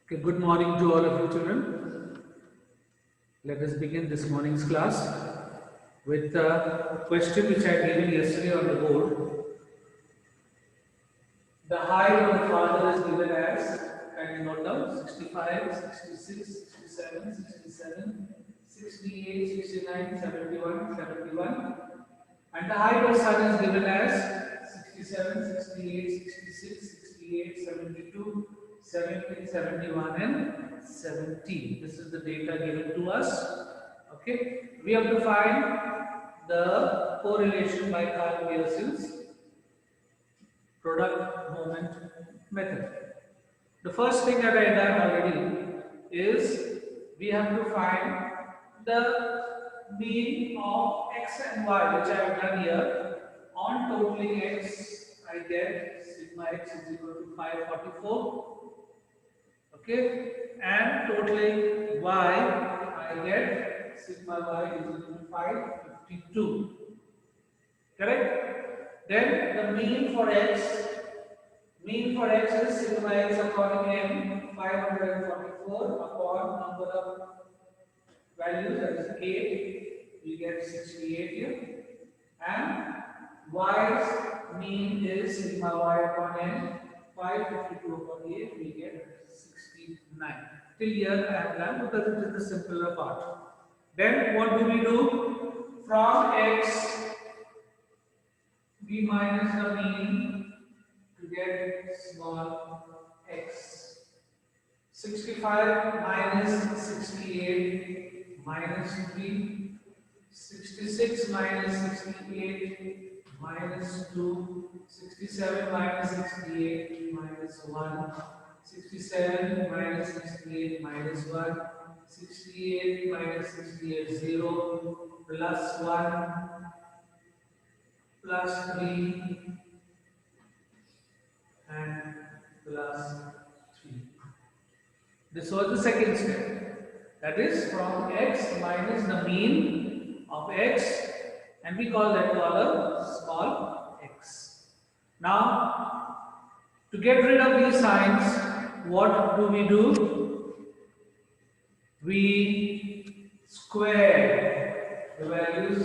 Okay, good morning to all of you children. Let us begin this morning's class with a question which I had given yesterday on the board. The height of the father is given as, can you note down, 65, 66, 67, 67, 68, 69, 71, 71. And the height of son is given as 67, 68, 66, 68, 72, 70, 71 and 17. This is the data given to us. Okay. We have to find the correlation by Carl-Pearson's product moment method. The first thing that I done already is we have to find the mean of x and y, which I have done here. On totaling x, I get sigma x is equal to 544. Okay, and totaling y, I get sigma y is equal to 552. Correct? Then the mean for x is sigma x upon n 544 upon number of values, that is 8, we get 68 here, and y's mean is sigma y upon n 552 upon 8, we get 69. Till here I have done because it is the simpler part. Then what do we do? From x we minus the mean to get small x. 65 minus 68 minus 3. 66 minus 68 minus 2. 67 minus 68 minus 1. 67 minus 68 minus 1. 68 minus 68 0 plus 1 plus 3 and plus 3. This was the second step. That is from x minus the mean of x, and we call that column small x. Now, to get rid of these signs, what do we do? We square the values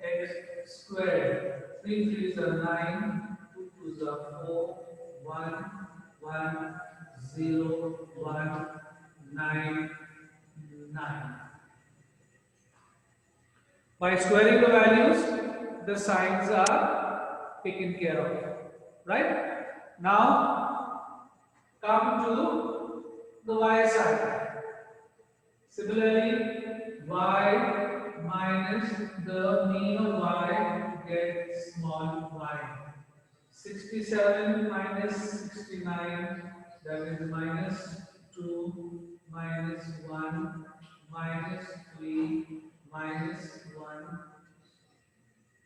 x squared. 3 3s are 9, 2 2s are 4, 1 1 0 1 9 9. By squaring the values, the signs are taken care of. Right? Now, come to the y side. Similarly, y minus the mean of y to get small y. 67 minus 69, that is minus 2 minus 1 minus 3 minus 1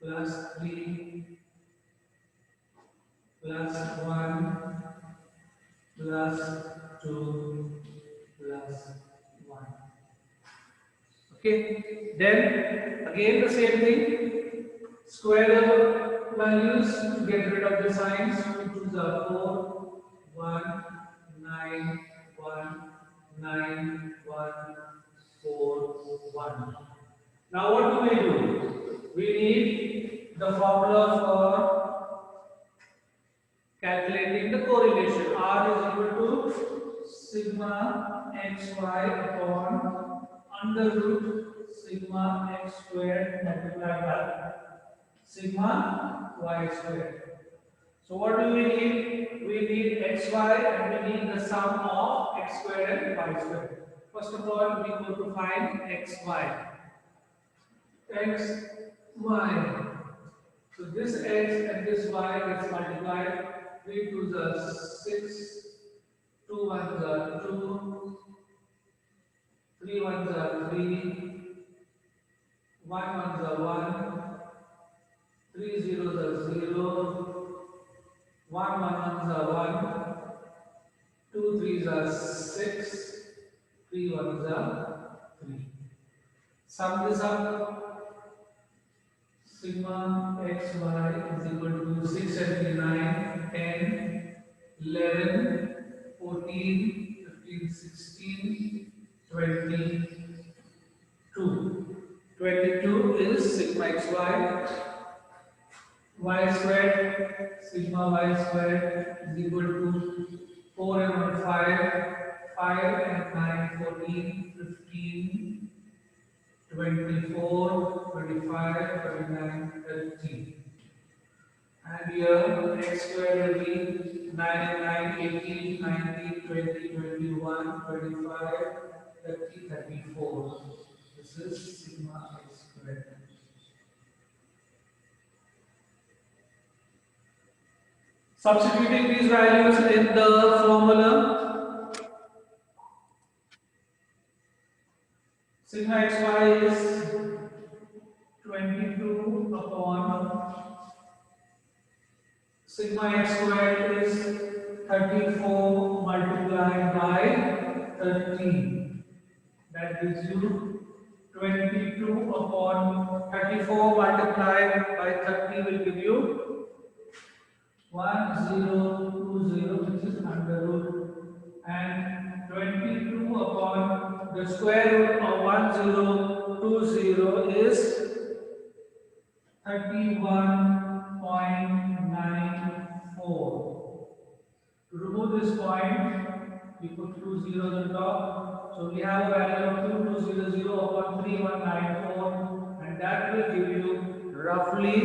plus 3 plus 1 plus 2 plus 1. Okay, then again the same thing, square the values to get rid of the signs. 2 2s are 4, 1 9 1 9 1 4 1. Now what do we do? We need the formula for calculating the correlation. R is equal to sigma xy upon under root sigma x squared multiplied by sigma y squared. So what do we need? We need xy and we need the sum of x squared and y squared. First of all, we go to find xy. xy. So this x and this y gets multiplied. 3 2s are 6, 2 1s are 2, 3 1s are 3, 1 1s are 1, 3 zeros are 0, 1 1s are 1, 2 3s are 6, 3 1s are 3. Sum this up. Sigma xy is equal to 6 and 9, 10, 11, 14, 15, 16, 22. 22 is sigma xy. Y squared, sigma y squared is equal to 4 and 1, 5, 5 and 9, 14, 15, 24, 25, 29, 30. And here x squared will be 9 and 9, 18, 19, 20, 21, 25, 30, 34. This is sigma x squared. Substituting these values in the formula, sigma xy is 22 upon sigma x squared is 34 multiplied by 13. That gives you 22 upon 34 multiplied by 30 will give you 1020, which is under root, and 22 upon the square root of 1020 is 31.94. To remove this point, we put two zeros on top. So we have a value of 2200 upon 3194, and that will give you roughly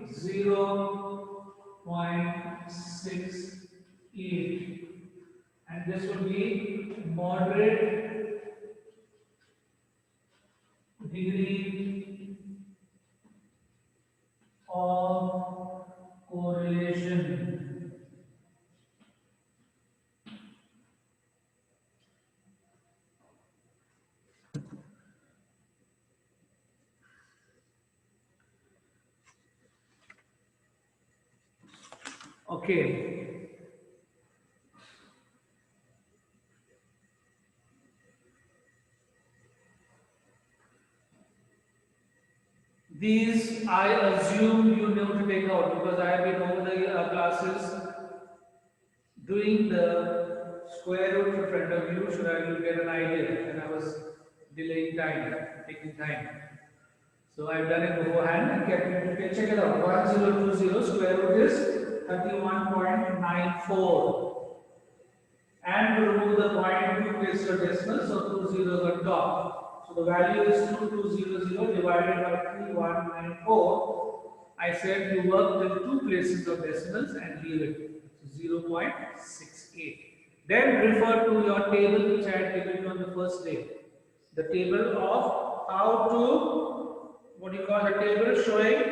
0.68. And this will be moderate degree of correlation. Okay. These I assume you know to take out because I have been over the classes doing the square root in front of you so that you get an idea, and I was delaying time, taking time. So I've done it beforehand and kept it. Okay, check it out. 1020 square root is 31.94. And to remove the point, 2 places of decimal, so 2 zeros on top. So the value is 2200 divided by 3194. I said you work with 2 places of decimals and leave it. So 0.68. Then refer to your table which I had given you on the first day. The table of how to, what do you call the table showing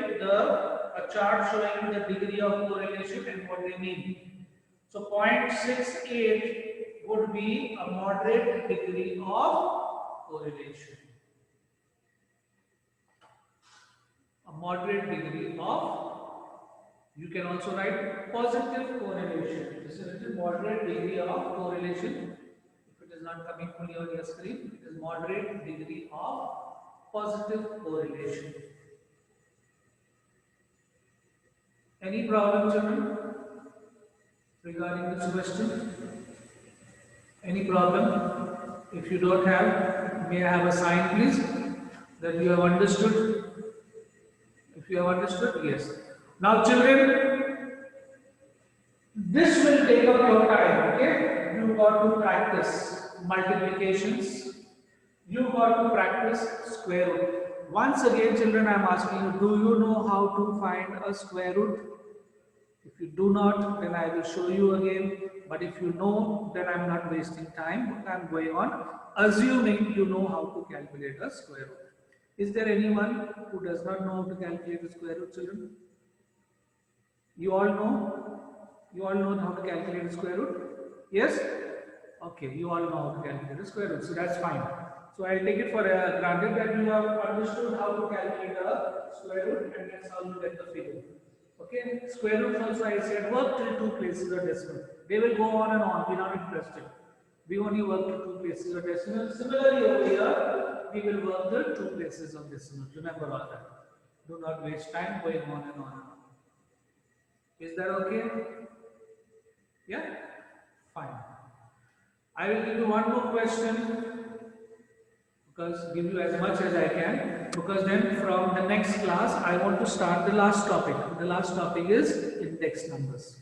a chart showing the degree of correlation and what they mean. So 0.68 would be a moderate degree of correlation. A moderate degree of, you can also write positive correlation. This is a moderate degree of correlation. If it is not coming fully on your screen, it is moderate degree of positive correlation. Any problem, children, regarding this question? Any problem? If you don't have, may I have a sign please that you have understood? If you have understood, yes. Now children, this will take up your time, okay? You got to practice multiplications. You got to practice square root. Once again children, I am asking you, do you know how to find a square root? If you do not, then I will show you again. But if you know, then I am not wasting time. I am going on assuming you know how to calculate a square root. Is there anyone who does not know how to calculate a square root, children? You all know? You all know how to calculate a square root? Yes? Okay, you all know how to calculate a square root. So that's fine. So I'll take it for granted that you have understood how to calculate a square root, and that's how you get the figure. Okay, square roots also I said work till 2 places of decimal. They will go on and on. We're not interested. We only work till 2 places of decimal. Similarly over here, we will work till 2 places of decimal. Remember all that. Do not waste time going on and on and on. Is that okay? Yeah? Fine. I will give you one more question, because give you as much as I can, because then from the next class I want to start the last topic. The last topic is index numbers.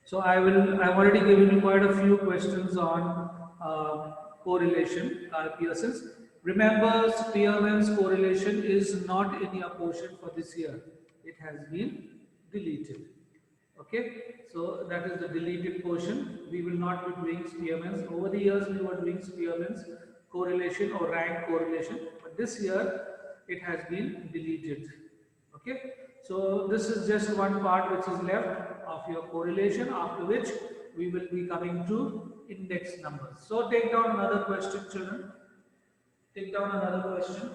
So I've already given you quite a few questions on correlation, Karl Pearson's. Remember, Spearman's correlation is not in your portion for this year. It has been deleted. Okay, so that is the deleted portion. We will not be doing Spearman's. Over the years, we were doing Spearman's correlation or rank correlation, but this year it has been deleted. Okay, so this is just one part which is left of your correlation, after which we will be coming to index numbers. So take down another question, children. Take down another question.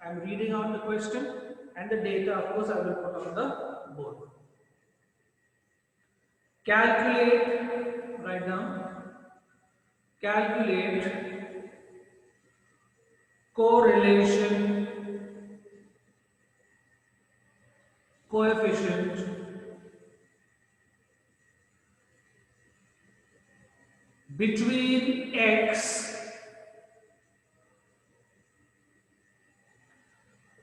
I am reading out the question, and the data, of course, I will put on the board. Calculate, write down, calculate correlation coefficient between x,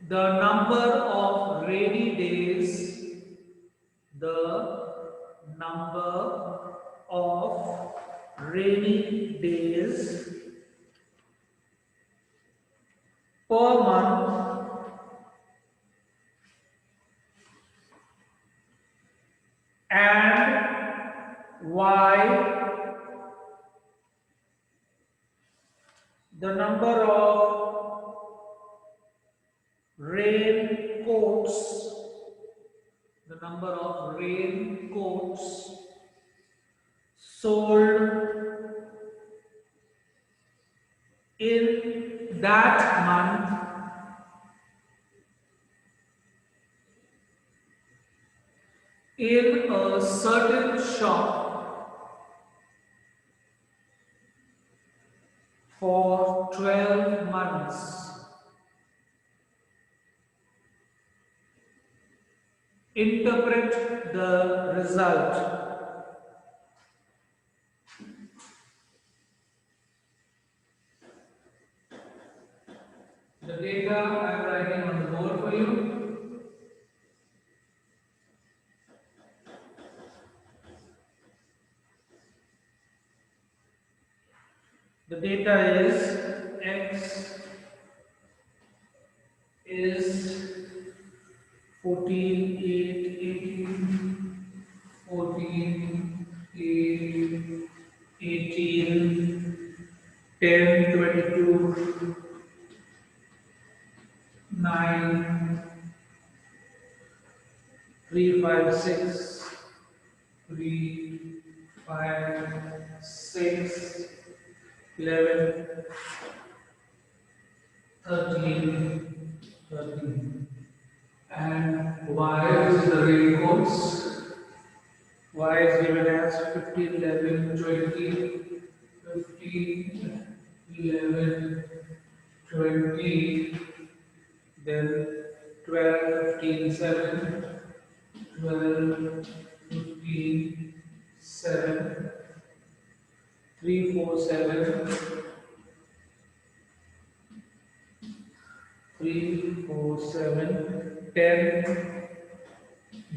the number of rainy days, the number of rainy days per month and y, the number of raincoats, the number of raincoats sold in that month in a certain shop for 12 months. Interpret the result. The data I am writing on the board for you. The data is x is 14, 8, 18, 14, 8, 18, 10, 22, 9, 3, 5, 6, 3, 5, 6, 11, 13, 13. And y is the raincoats. Y is given as 15, 11, 20, 15, 11, 20, then 12, 15, 7, 12, 15, 7, 3, 4, 7, 3, 4, 7, 10,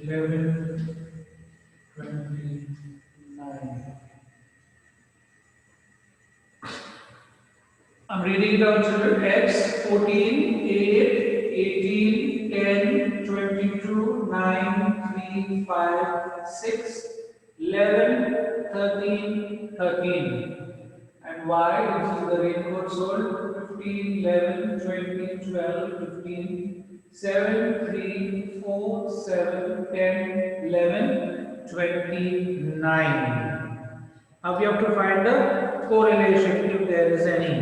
11, 29. I'm reading it out, children. X 14, 8, 18, 10, 22, 9, 3, 5, 6, 11, 13, 13. And Y, which is the raincoat sold, 15, 11, 20, 12, 15, 7, 3, 4, 7, 10, 11, 29. Now we have to find the correlation if there is any.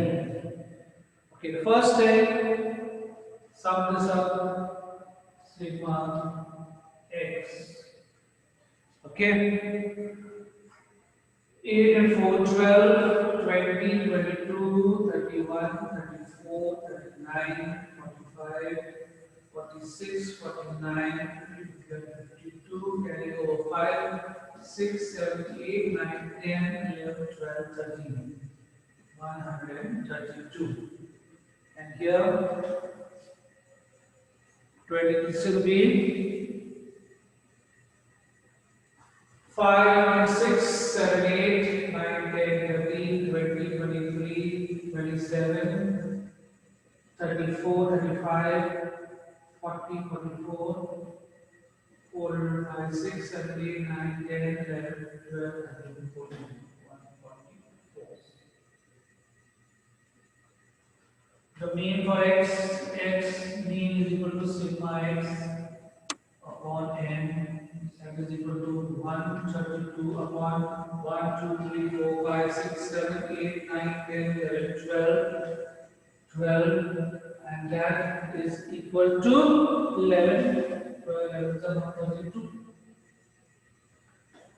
Okay, the first thing, sum this up, sigma x. Okay, 8 and 4, 12, 20, 22, 31, 34, 39, 45, 46, 49, 52, carry over 5, 6, 7, 8, 9, 10, 11, 12, 13. 132. And here 26 will be 5, 6, 7, 8, 9, 10, 13, 20, 23, 27, 34, 35, 40, 44, 4, 5, 6, 7, 8, 9, 10, 11, 12, 13, 14, 144. The mean for x mean is equal to sigma x upon n, that is equal to 132 upon 1, 2, 3, 4, 5, 6, 7, 8, 9, 10, 11, 12, 12, and that is equal to 11. 12, 11 is not 32.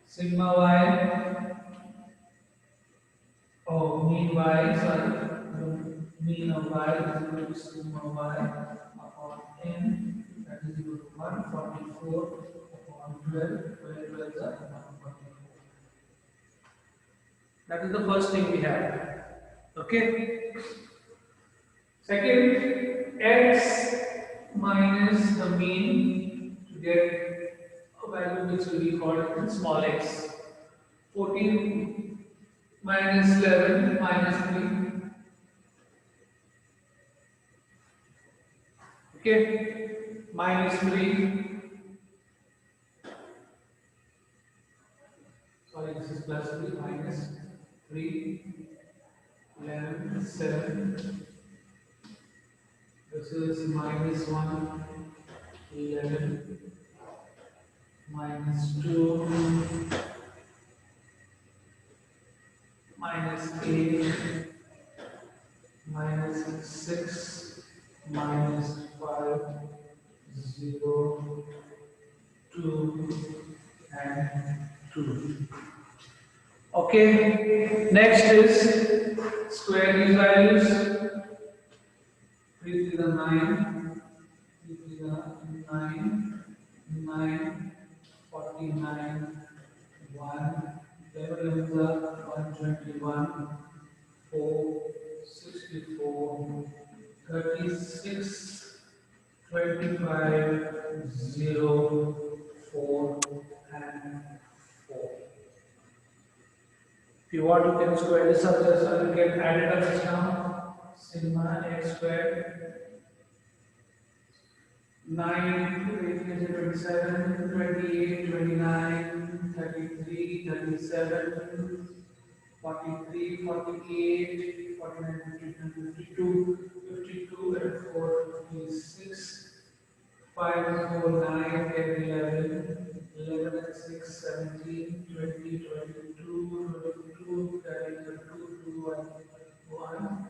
Sigma y, mean y, sorry, the mean of y is equal to sigma y upon n, that is equal to 144 upon 12, 12 is 144. That is the first thing we have. Okay. Second, x minus the mean to get a value which will be called small x. 14 minus 11 minus 3. Okay, minus 3. Sorry, this is plus 3 minus 3. 11, 7. This is minus 1, 11, minus 2, minus 8, minus 6, minus 5, 0, 2, and 2. Okay, next is square these values. 3 to the 9, 3 to the 9, 9, 49, 1, 11 is the 121, 4, 64, 36, 25, 0, 4, and 4. If you want, you can square this up, you can add it up just now. Sigma x squared 9, 27, 28, 29, 33, 37, 43, 48, 49, 50, 52, 52, and 4, 56, 5, 4, 9, 10, 11, 11 and 6, 17, 20, 22, 22, 32, 2, 1,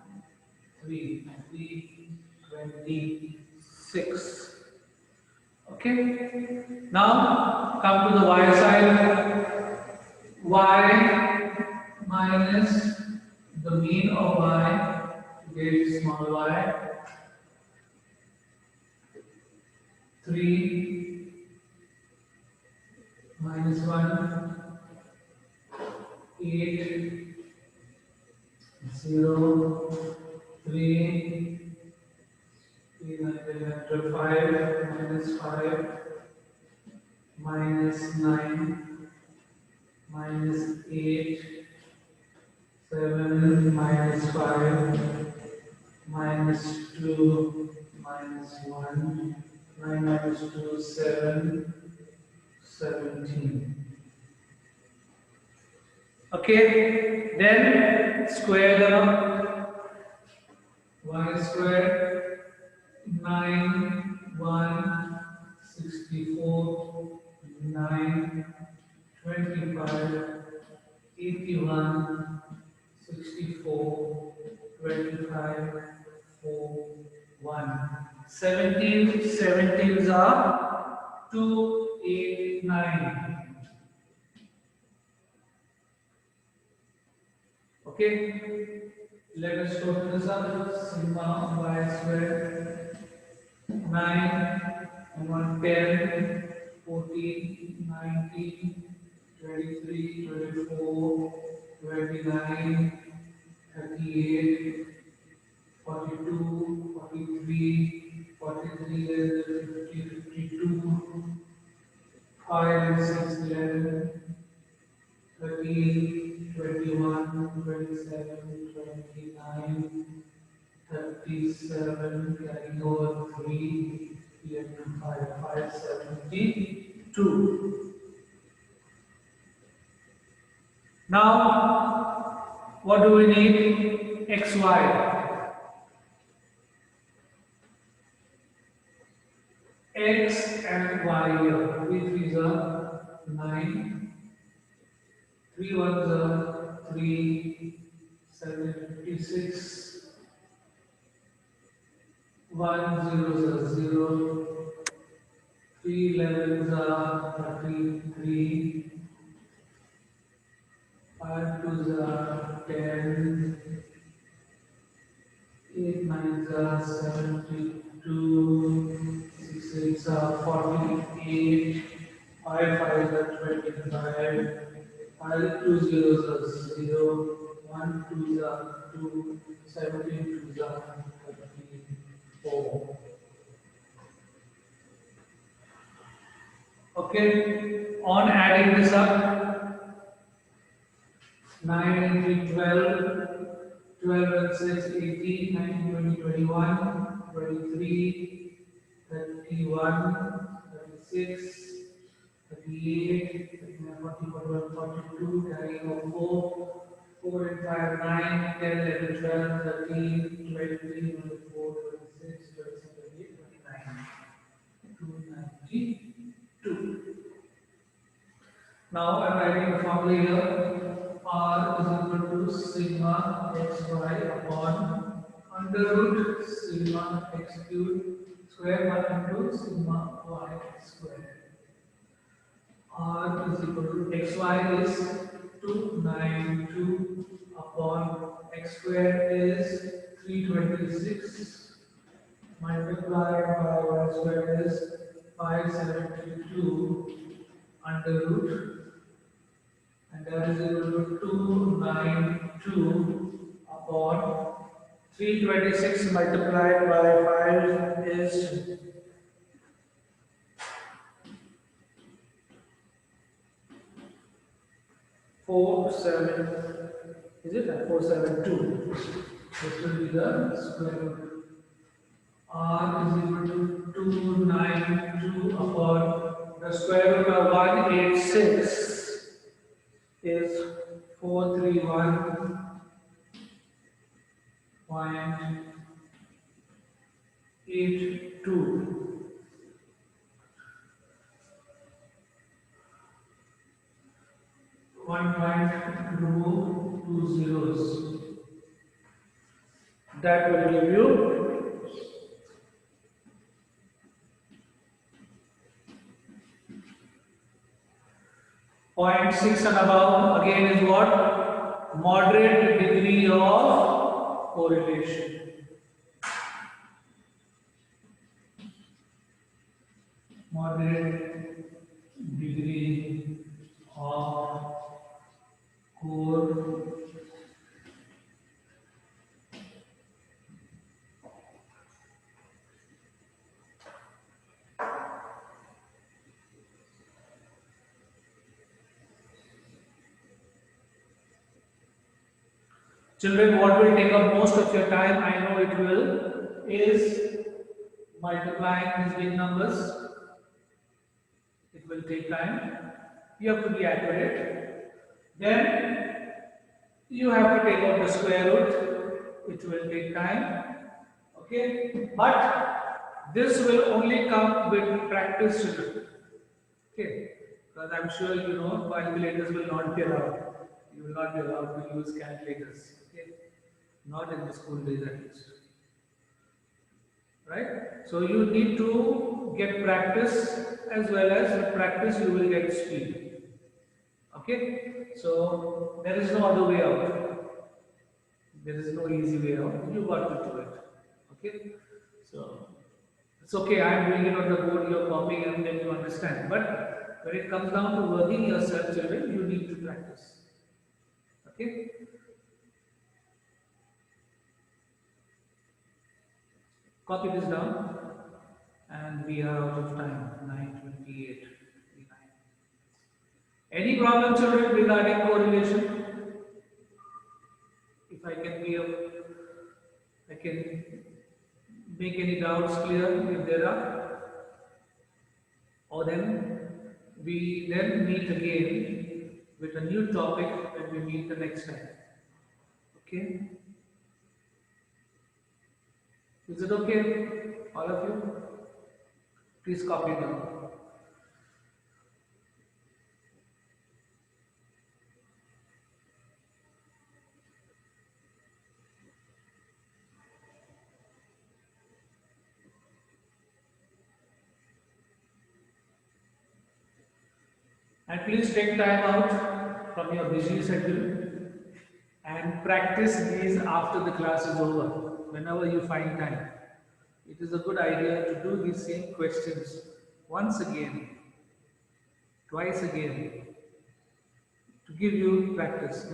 3, 26. Okay. Now come to the y side. Y minus the mean of y to get small y. 3 minus 1, 8, 0, 3, 5, minus 5, minus 9, minus 8, 7, minus 5, minus 2, minus 1, 9 minus 2, 7, 17. Okay, then square the y squared 9, 1, 64, 9, 25, 81, 64, 25, 4, 1. 17, 17s are 2, 8, 9. Okay, let us total this up. Sigma y squared 9 and 1, 10, 14, 19, 23, 24, 29, 38, 42, 43, 43 and 50, 52, 5 and 6, 11, 13, 21, 27, 29, 37, carrying over 3, here to 5, 572. Now, what do we need? XY. X and Y here. 3 threes are 9, 3 ones are 3, 756, 1 zeros are 0, 3 elevens are 33, 5 twos are 10, 8 nines are 72, 6 eights are 48, 5 fives are 25, 5 two zeros are 0, 1 twos are 2, 17 twos are 34. Okay, on adding this up, 9 and 3, 12, 12 and 6, 18, 19, 20, 21, 23, 31, 36, 38, 39, 40, 41, 42, carrying over 4, 4 and 5, 9, 10, 11, 12, 13, 20, 24, 26, 27, 28, 29, 292. Now I am writing the formula here. R is equal to sigma xy upon under root sigma x cubed square 1 into sigma y square. R is equal to xy is 292 upon x square is 326 multiplied by y square is 572 under root, and that is equal to 292 upon 326 multiplied by 5 is 47, is it 472? This will be the square root. R is equal to 292 upon the square root of 186 is 431.82. One point remove 2 zeros. That will give you 0.6 and above. Again is what? Moderate degree of correlation. Moderate degree of correlation. Children, what will take up most of your time, I know it will, is multiplying these big numbers. It will take time. You have to be accurate. Then you have to take out the square root, which will take time. Okay, but this will only come with practice, children. Okay, because I'm sure you know calculators will not be allowed. You will not be allowed to use calculators. Okay, not in the school days at least. Right? So you need to get practice, as well as with practice you will get speed. Okay? So there is no other way out. There is no easy way out. You got to do it. Okay? So it's okay, I am doing it on the board, you are copying and then you understand. But when it comes down to working yourself, children, you need to practice. Okay? Copy this down, and we are out of time. 9:28. Any problem, children, regarding correlation? If I can be I can make any doubts clear if there are, or then we then meet again with a new topic when we meet the next time. Okay? Is it okay, all of you? Please copy down. And please take time out from your busy schedule and practice these after the class is over, whenever you find time. It is a good idea to do these same questions once again, twice again, to give you practice.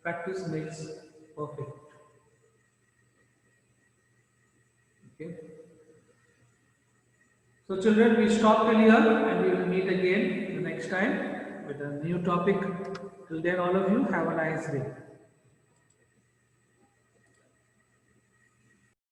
Practice makes perfect. Okay. So children, we stop till here and we will meet again the next time with a new topic. Till then, all of you have a nice day.